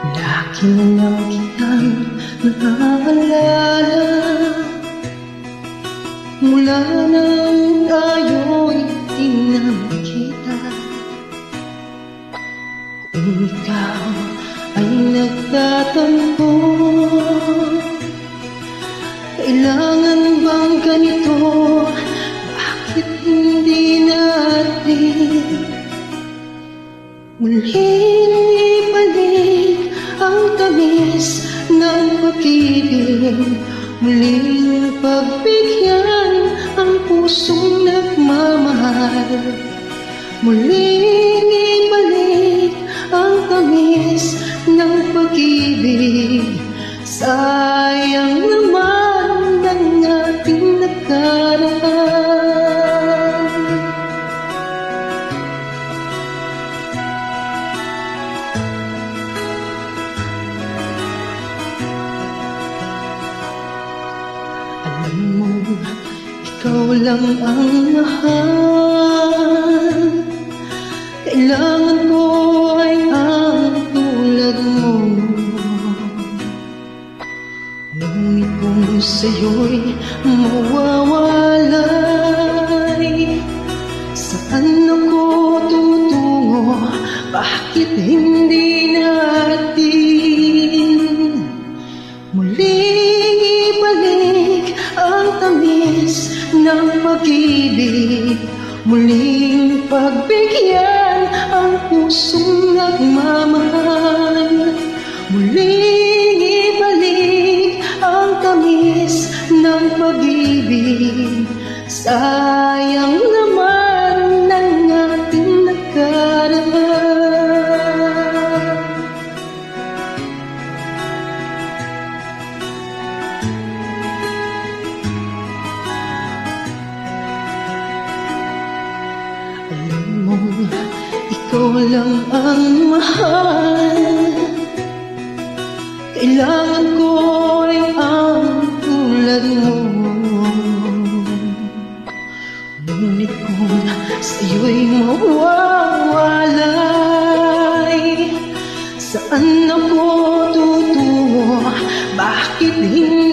Lagi na lang kitang naaalala mula nang tayo'y di na magkita. Kung ikaw ay nagtatampo, kailangan bang ganito? Bakit hindi natin muling ibalik ang tamis ng pag-ibig? Muling pagbigyan ang pusong nagmamahal. Muling ibalik ang tamis ng pag-ibig. Sayang naman ang ating nakaraan. Alam mo, ikaw lang ang mahal. Kailangan ko ay ang tulad mo. Ngunit kung sa'yo'y mawawalay, saan ako tutungo? Bakit hindi natin muling ibalik ang tamis ng pag-ibig? Muling pagbigyan ang pusong nagmamahal. Muling ibalik ang tamis ng pag-ibig. Sayang naman ang ating nakaraan. Alam mo, ikaw lang ang mahal. Kailangan ko ay ang tulad mo. Ngunit kung sa'yo'y mawawalay, saan ako tutungo? Bakit hindi